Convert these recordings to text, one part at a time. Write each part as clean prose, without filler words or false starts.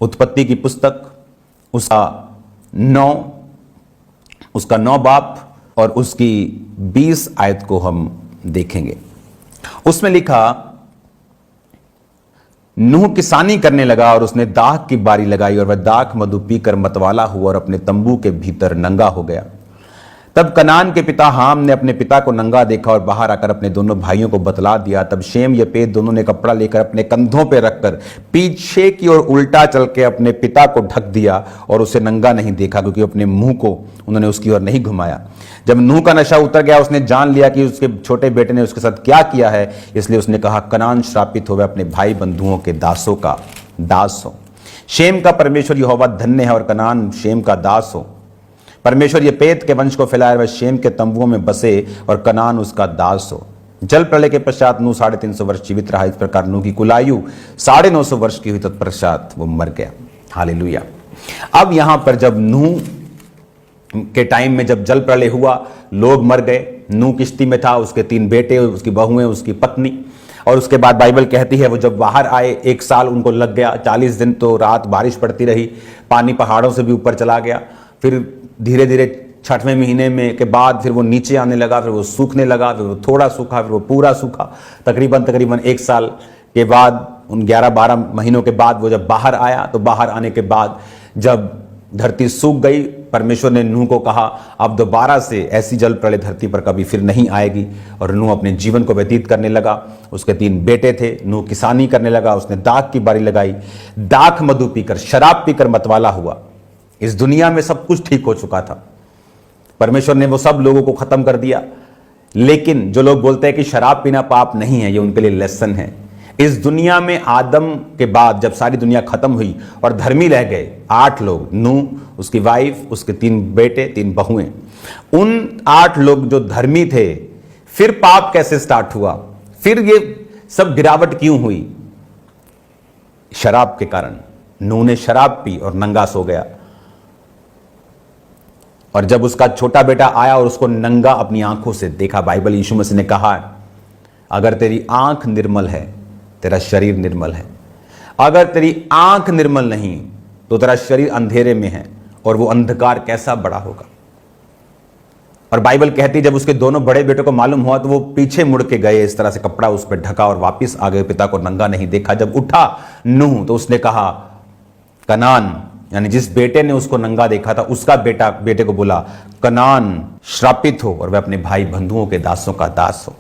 उत्पत्ति की पुस्तक उसका 9 बाब और उसकी 20 आयत को हम देखेंगे। उसमें लिखा, नूह किसानी करने लगा और उसने दाख की बारी लगाई और वह दाख मधु पीकर मतवाला हुआ और अपने तंबू के भीतर नंगा हो गया। तब कनान के पिता हाम ने अपने पिता को नंगा देखा और बाहर आकर अपने दोनों भाइयों को बतला दिया। तब शेम यपेत दोनों ने कपड़ा लेकर अपने कंधों पर रखकर पीछे की ओर उल्टा चल के अपने पिता को ढक दिया और उसे नंगा नहीं देखा, क्योंकि अपने मुंह को उन्होंने उसकी ओर नहीं घुमाया। जब नूह का नशा उतर गया, उसने जान लिया कि उसके छोटे बेटे ने उसके साथ क्या किया है, इसलिए उसने कहा, कनान श्रापित हो, वह अपने भाई बंधुओं के दासों का दास हो। शेम का परमेश्वर यहोवा धन्य है और कनान शेम का दास हो। परमेश्वर यपेत के वंश को फैलाए, वह शेम के तंबुओं में बसे और कनान उसका दास हो। जल प्रलय के पश्चात नूह 350 वर्ष जीवित रहा। इस प्रकार नूह की कुल आयु 950 वर्ष की हुई, तत्पश्चात वो मर गया। हालेलुया। अब यहां पर जब नूह के टाइम में जब जल प्रलय हुआ, लोग मर गए। नूह किश्ती में था, उसके 3 बेटे, उसकी बहुएं, उसकी पत्नी। और उसके बाद बाइबल कहती है वो जब बाहर आए 1 साल उनको लग गया। 40 दिन तो रात बारिश पड़ती रही, पानी पहाड़ों से भी ऊपर चला गया। फिर धीरे धीरे 6वें महीने में के बाद फिर वो नीचे आने लगा, फिर वो सूखने लगा, फिर वो थोड़ा सूखा, फिर वो पूरा सूखा। तकरीबन 1 साल के बाद, उन 11-12 महीनों के बाद वो जब बाहर आया, तो बाहर आने के बाद जब धरती सूख गई, परमेश्वर ने नूह को कहा, अब दोबारा से ऐसी जल प्रलय धरती पर कभी फिर नहीं आएगी। और नूह अपने जीवन को व्यतीत करने लगा। उसके 3 बेटे थे। नूह किसानी करने लगा, उसने दाख की बारी लगाई, दाख मधु पीकर, शराब पीकर मतवाला हुआ। इस दुनिया में सब कुछ ठीक हो चुका था, परमेश्वर ने वो सब लोगों को खत्म कर दिया। लेकिन जो लोग बोलते हैं कि शराब पीना पाप नहीं है, ये उनके लिए लेसन है। इस दुनिया में आदम के बाद जब सारी दुनिया खत्म हुई और धर्मी रह गए 8 लोग, नूह, उसकी वाइफ, उसके 3 बेटे, 3 बहुएं। उन 8 लोग जो धर्मी थे, फिर पाप कैसे स्टार्ट हुआ? फिर ये सब गिरावट क्यों हुई? शराब के कारण। नूह ने शराब पी और नंगा सो गया। और जब उसका छोटा बेटा आया और उसको नंगा अपनी आंखों से देखा, बाइबल यीशु मसीह ने कहा, अगर तेरी आंख निर्मल है, तेरा शरीर निर्मल है। अगर तेरी आंख निर्मल नहीं तो तेरा शरीर अंधेरे में है, और वो अंधकार कैसा बड़ा होगा। और बाइबल कहती, जब उसके दोनों बड़े बेटों को मालूम हुआ तो वो पीछे मुड़ के गए, इस तरह से कपड़ा उस पर ढका और वापिस आ गए, पिता को नंगा नहीं देखा। जब उठा नूह तो उसने कहा, कनान, यानी जिस बेटे ने उसको नंगा देखा था, उसका बेटे को बोला, कनान श्रापित हो और वह अपने भाई बंधुओं के दासों का दास हो।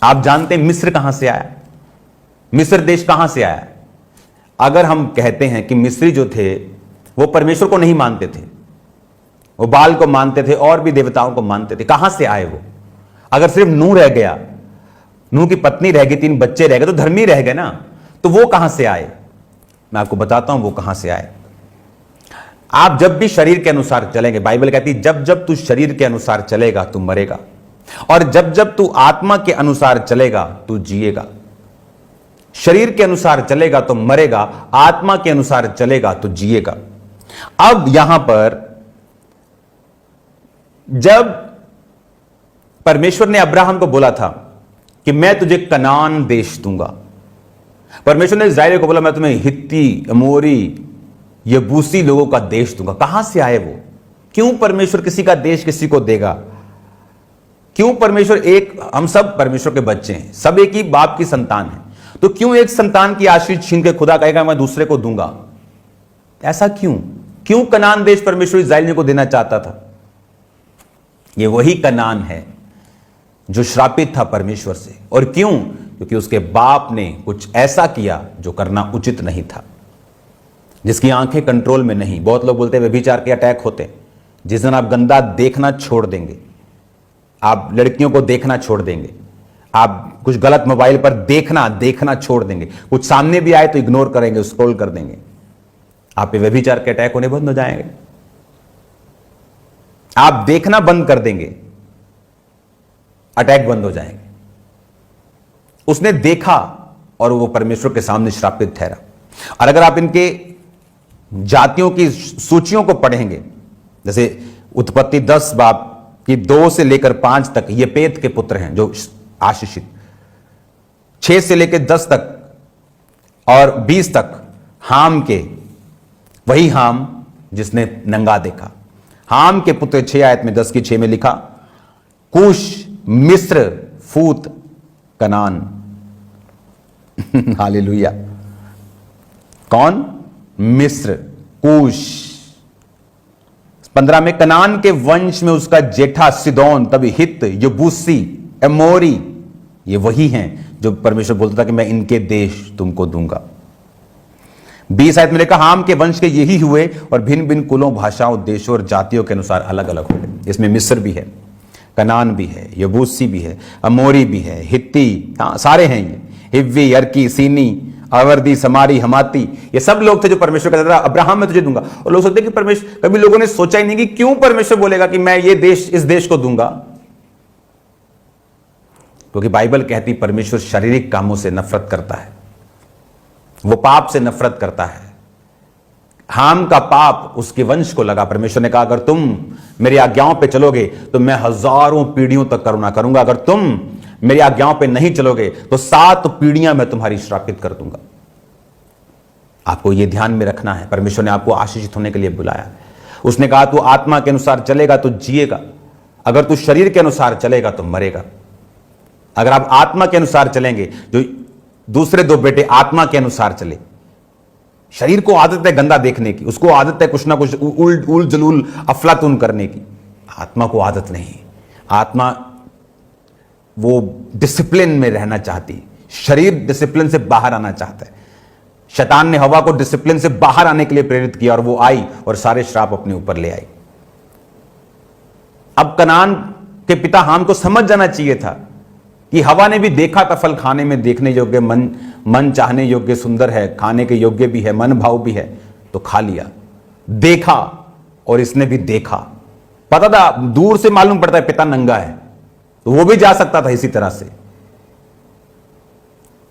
आप जानते हैं मिस्र कहां से आया? मिस्र देश कहां से आया? अगर हम कहते हैं कि मिस्री जो थे वो परमेश्वर को नहीं मानते थे, वो बाल को मानते थे और भी देवताओं को मानते थे, कहां से आए वो? अगर सिर्फ नूह रह गया, नूह की पत्नी रह गई, 3 बच्चे रह गए, तो धर्मी रह गए ना, तो वो कहां से आए? मैं आपको बताता हूं वो कहां से आए। आप जब भी शरीर के अनुसार चलेंगे, बाइबल कहती है जब जब तू शरीर के अनुसार चलेगा तू मरेगा, और जब जब तू आत्मा के अनुसार चलेगा तू जिएगा। शरीर के अनुसार चलेगा तो मरेगा, आत्मा के अनुसार चलेगा तो जिएगा। अब यहां पर जब परमेश्वर ने अब्राहम को बोला था कि मैं तुझे कनान देश दूंगा, परमेश्वर ने इस्राएल को बोला मैं तुम्हें हित्ती, अमोरी, यबूसी लोगों का देश दूंगा। कहां से आए वो? क्यों परमेश्वर किसी का देश किसी को देगा? क्यों परमेश्वर हम सब परमेश्वर के बच्चे हैं, सब एक ही बाप की संतान है, तो क्यों एक संतान की आशीष छीन के खुदा कहेगा मैं दूसरे को दूंगा? ऐसा क्यों कनान देश परमेश्वर इस्राएलियों को देना चाहता था? ये वही कनान है जो श्रापित था परमेश्वर से। और क्यों? क्योंकि उसके बाप ने कुछ ऐसा किया जो करना उचित नहीं था, जिसकी आंखें कंट्रोल में नहीं। बहुत लोग बोलते हैं व्यभिचार के अटैक होते हैं। जिस दिन आप गंदा देखना छोड़ देंगे, आप लड़कियों को देखना छोड़ देंगे, आप कुछ गलत मोबाइल पर देखना छोड़ देंगे, कुछ सामने भी आए तो इग्नोर करेंगे, स्क्रॉल कर देंगे, आप पे व्यभिचार के अटैक होने बंद हो जाएंगे। आप देखना बंद कर देंगे, अटैक बंद हो जाएंगे। उसने देखा और वो परमेश्वर के सामने श्रापित ठहरा। और अगर आप इनके जातियों की सूचियों को पढ़ेंगे, जैसे उत्पत्ति 10 बाब की 2 से लेकर 5 तक यपेत के पुत्र हैं जो आशीषित, 6 से लेकर 10 तक और 20 तक हाम के, वही हाम जिसने नंगा देखा। हाम के पुत्र 6 आयत में 10 की 6 में लिखा, कूश, मिस्र, फूत, कनान। हालेलुया। कौन? मिस्र, कूश। 15 में कनान के वंश में उसका जेठा सिदोन, तभी हित, यबूसी, एमोरी, ये वही हैं जो परमेश्वर बोलता था कि मैं इनके देश तुमको दूंगा। 20 आयत में लिखा, हाम के वंश के यही हुए और भिन्न भिन्न कुलों, भाषाओं, देशों और जातियों के अनुसार अलग अलग हो गए। इसमें मिस्र भी है, कनान भी है, यबूसी भी है, अमोरी भी है, हित्ती, हाँ सारे हैं ये, हिव्वी, अर्की, सीनी, अवर्दी, समारी, हमाती, ये सब लोग थे जो परमेश्वर कहता था अब्राहम मैं तुझे दूंगा। और लोग सोचते कि परमेश्वर, कभी लोगों ने सोचा ही नहीं कि क्यों परमेश्वर बोलेगा कि मैं ये देश, इस देश को दूंगा। क्योंकि बाइबल कहती परमेश्वर शारीरिक कामों से नफरत करता है, वो पाप से नफरत करता है। हाम का पाप उसके वंश को लगा। परमेश्वर ने कहा अगर तुम मेरी आज्ञाओं पे चलोगे तो मैं हजारों पीढ़ियों तक करुणा करूंगा, अगर तुम मेरी आज्ञाओं पे नहीं चलोगे तो 7 पीढ़ियां मैं तुम्हारी श्रापित कर दूंगा। आपको यह ध्यान में रखना है। परमेश्वर ने आपको आशीषित होने के लिए बुलाया। उसने कहा तू आत्मा के अनुसार चलेगा तो जिएगा, अगर तू शरीर के अनुसार चलेगा तो मरेगा। अगर आप आत्मा के अनुसार चलेंगे, जो दूसरे 2 बेटे आत्मा के अनुसार चले, शरीर को आदत है गंदा देखने की, उसको आदत है कुछ ना कुछ उल जलूल अफलातून करने की। आत्मा को आदत नहीं। आत्मा वो डिसिप्लिन में रहना चाहती, शरीर डिसिप्लिन से बाहर आना चाहता है। शैतान ने हवा को डिसिप्लिन से बाहर आने के लिए प्रेरित किया और वो आई और सारे श्राप अपने ऊपर ले आई। अब कनान के पिता हाम को समझ जाना चाहिए था कि हवा ने भी देखा था फल खाने में देखने योग्य, मन चाहने योग्य, सुंदर है, खाने के योग्य भी है, मन भाव भी है, तो खा लिया। देखा और इसने भी देखा। पता था, दूर से मालूम पड़ता है पिता नंगा है, तो वो भी जा सकता था इसी तरह से।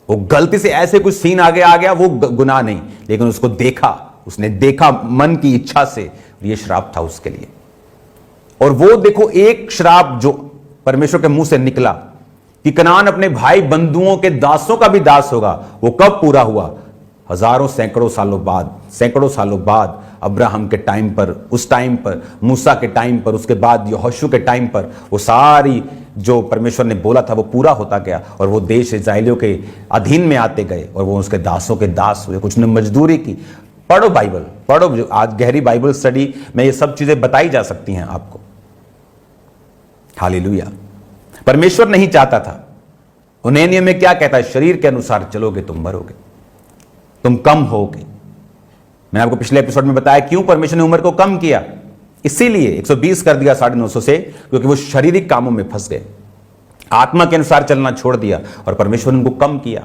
वो गलती से ऐसे कुछ सीन आगे आ गया, वो गुनाह नहीं, लेकिन उसको देखा, उसने देखा मन की इच्छा से, ये श्राप था उसके लिए। और वो देखो एक श्राप जो परमेश्वर के मुंह से निकला कि कनान अपने भाई बंधुओं के दासों का भी दास होगा, वो कब पूरा हुआ? हजारों सैकड़ों सालों बाद अब्राहम के टाइम पर, उस टाइम पर मूसा के टाइम पर, उसके बाद यहोशू के टाइम पर वो सारी जो परमेश्वर ने बोला था वो पूरा होता गया और वो देश इस्राएलियों के अधीन में आते गए और वो उसके दासों के दास हुए। कुछ ने मजदूरी की। पढ़ो बाइबल, पढ़ो। आज गहरी बाइबल स्टडी में ये सब चीजें बताई जा सकती हैं आपको। हालेलुया। परमेश्वर नहीं चाहता था। उन्हें नियम में क्या कहता है? शरीर के अनुसार चलोगे तुम मरोगे, तुम कम होगे। मैंने आपको पिछले एपिसोड में बताया क्यों परमेश्वर ने उम्र को कम किया। इसीलिए 120 कर दिया 950 से, क्योंकि वो शारीरिक कामों में फंस गए, आत्मा के अनुसार चलना छोड़ दिया और परमेश्वर ने उनको कम किया।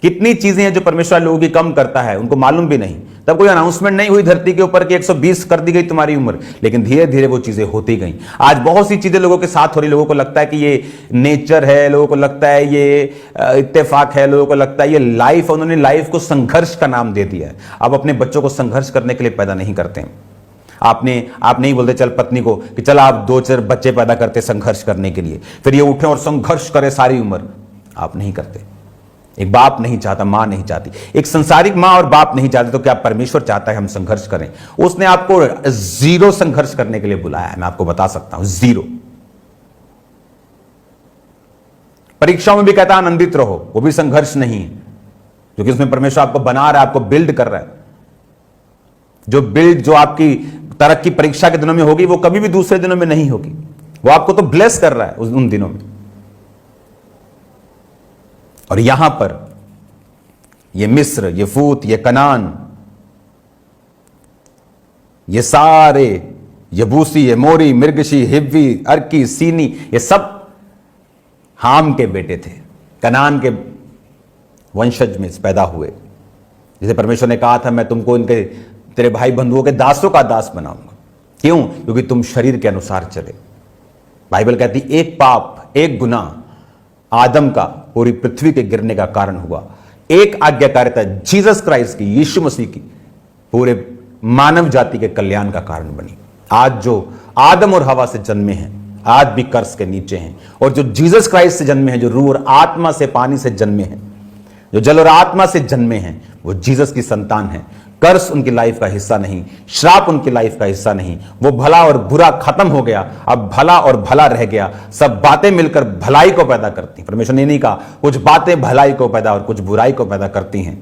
कितनी चीजें हैं जो परमेश्वर लोगों की कम करता है, उनको मालूम भी नहीं। तब कोई अनाउंसमेंट नहीं हुई धरती के ऊपर कि 120 कर दी गई तुम्हारी उम्र, लेकिन धीरे धीरे वो चीजें होती गई। आज बहुत सी चीजें लोगों के साथ हो रही। लोगों को लगता है कि ये नेचर है, लोगों को लगता है ये इत्तेफाक है, लोगों को लगता है ये लाइफ। उन्होंने लाइफ को संघर्ष का नाम दे दिया है। अब अपने बच्चों को संघर्ष करने के लिए पैदा नहीं करते हैं। आप नहीं बोलते चल पत्नी को कि चल आप 2-4 बच्चे पैदा करते संघर्ष करने के लिए, फिर ये उठे और संघर्ष करे सारी उम्र। आप नहीं करते। एक बाप नहीं चाहता, मां नहीं चाहती, एक संसारिक मां और बाप नहीं चाहते, तो क्या परमेश्वर चाहता है हम संघर्ष करें? उसने आपको 0 संघर्ष करने के लिए बुलाया है। मैं आपको बता सकता हूं 0। परीक्षाओं में भी कहता है आनंदित रहो, वो भी संघर्ष नहीं है, क्योंकि उसमें परमेश्वर आपको बना रहा है, आपको बिल्ड कर रहा है। जो आपकी तरक्की परीक्षा के दिनों में होगी वो कभी भी दूसरे दिनों में नहीं होगी। वो आपको तो ब्लेस कर रहा है उन दिनों में। और यहां पर ये मिस्र, ये फूत, ये कनान, ये सारे यबूसी, एमोरी, मिर्गशी, हिव्वी, अर्की, सीनी, ये सब हाम के बेटे थे, कनान के वंशज में पैदा हुए। जैसे परमेश्वर ने कहा था मैं तुमको इनके तेरे भाई बंधुओं के दासों का दास बनाऊंगा। क्यों? क्योंकि तुम शरीर के अनुसार चले। बाइबल कहती एक पाप, एक गुनाह आदम का पूरी पृथ्वी के गिरने का कारण हुआ। एक आज्ञाकारिता जीसस क्राइस्ट की, यीशु मसीह की, पूरे मानव जाति के कल्याण का कारण बनी। आज जो आदम और हवा से जन्मे हैं आज भी कर्स के नीचे हैं, और जो जीसस क्राइस्ट से जन्मे हैं, जो रूह और आत्मा से, पानी से जन्मे हैं, जो जल और आत्मा से जन्मे हैं, वो जीसस की संतान है। कर्स उनकी लाइफ का हिस्सा नहीं, श्राप उनकी लाइफ का हिस्सा नहीं। वो भला और बुरा खत्म हो गया, अब भला और भला रह गया। सब बातें मिलकर भलाई को पैदा करती। परमेश्वर ने नहीं कहा कुछ बातें भलाई को पैदा और कुछ बुराई को पैदा करती हैं,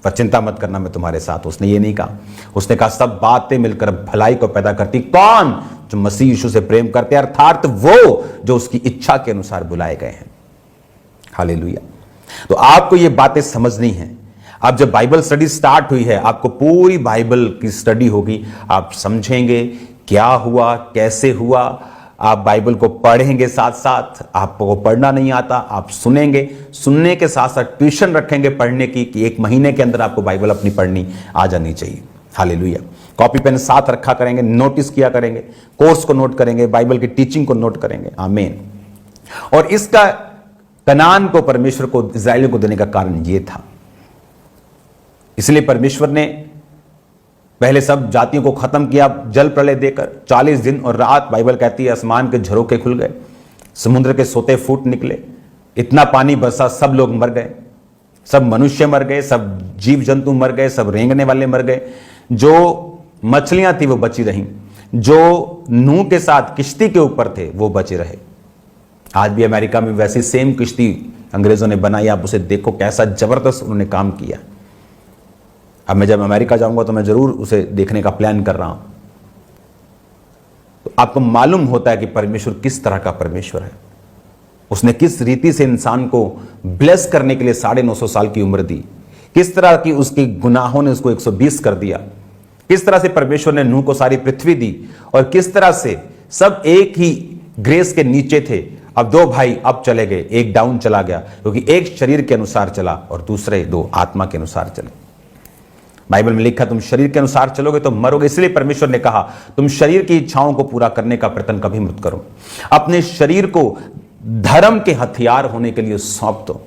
पर चिंता मत करना मैं तुम्हारे साथ। उसने ये नहीं कहा, उसने कहा सब बातें मिलकर भलाई को पैदा करती। कौन? जो मसीह यीशु से प्रेम करते हैं, अर्थात वो जो उसकी इच्छा के अनुसार बुलाए गए हैं। हालेलुया। तो आपको ये बातें समझनी है। अब जब बाइबल स्टडी स्टार्ट हुई है, आपको पूरी बाइबल की स्टडी होगी, आप समझेंगे क्या हुआ, कैसे हुआ। आप बाइबल को पढ़ेंगे, साथ साथ आपको पढ़ना नहीं आता, आप सुनेंगे, सुनने के साथ साथ ट्यूशन रखेंगे पढ़ने की, कि 1 महीने के अंदर आपको बाइबल अपनी पढ़नी आ जानी चाहिए। हालेलुया। कॉपी पेन साथ रखा करेंगे, नोटिस किया करेंगे, कोर्स को नोट करेंगे, बाइबल की टीचिंग को नोट करेंगे। आमीन। और इसका कनान को परमेश्वर को इस्राएलियों को देने का कारण यह था। इसलिए परमेश्वर ने पहले सब जातियों को खत्म किया जल प्रलय देकर। 40 दिन और रात बाइबल कहती है आसमान के झरोखे खुल गए, समुद्र के सोते फूट निकले, इतना पानी बरसा, सब लोग मर गए, सब मनुष्य मर गए, सब जीव जंतु मर गए, सब रेंगने वाले मर गए। जो मछलियां थी वो बची रहीं, जो नूह के साथ किश्ती के ऊपर थे वो बचे रहे। आज भी अमेरिका में वैसी सेम किश्ती अंग्रेजों ने बनाई, आप उसे देखो कैसा जबरदस्त उन्होंने काम किया। अब मैं जब अमेरिका जाऊंगा तो मैं जरूर उसे देखने का प्लान कर रहा हूं। तो आपको मालूम होता है कि परमेश्वर किस तरह का परमेश्वर है। उसने किस रीति से इंसान को ब्लेस करने के लिए 950 साल की उम्र दी, किस तरह की उसके गुनाहों ने उसको 120 कर दिया, किस तरह से परमेश्वर ने नूह को सारी पृथ्वी दी, और किस तरह से सब एक ही ग्रेस के नीचे थे। अब 2 भाई अब चले गए, एक डाउन चला गया, क्योंकि एक शरीर के अनुसार चला और दूसरे 2 आत्मा के अनुसार चले। बाइबल में लिखा तुम शरीर के अनुसार चलोगे तो मरोगे। इसलिए परमेश्वर ने कहा तुम शरीर की इच्छाओं को पूरा करने का प्रयत्न कभी मत करो। अपने शरीर को धर्म के हथियार होने के लिए सौंप दो।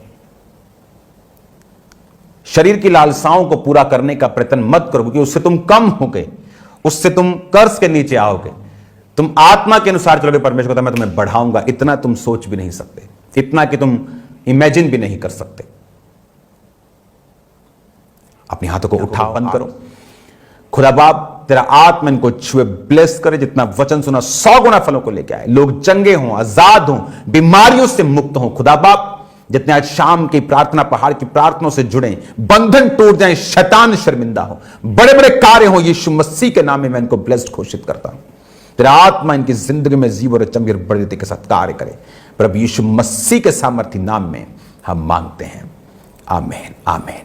शरीर की लालसाओं को पूरा करने का प्रयत्न मत करो, क्योंकि उससे तुम कम होगे, उससे तुम कर्ज के नीचे आओगे। तुम आत्मा के अनुसार चलोगे। परमेश्वर कहता है मैं तुम्हें बढ़ाऊंगा। इतना तुम सोच भी नहीं सकते, इतना कि तुम इमेजिन भी नहीं कर सकते। अपने हाथों को उठाओ, बंद करो। खुदा बाप तेरा आत्मा इनको छुए, ब्लेस करे। जितना वचन सुना 100 गुना फलों को लेके आए। लोग चंगे हों, आजाद हों, बीमारियों से मुक्त हों। खुदा बाप जितने आज शाम की प्रार्थना पहाड़ की प्रार्थनाओं से जुड़े, बंधन टूट जाए, शैतान शर्मिंदा हो, बड़े बड़े कार्य हो, यीशु मसीह के नाम में मैं इनको ब्लेस्ड घोषित करता हूं। तेरा आत्मा इनकी जिंदगी में जीव और चमकीर बड़े के साथ कार्य करे। प्रभु यीशु मसीह के सामर्थी नाम में हम मांगते हैं। आमीन, आमीन।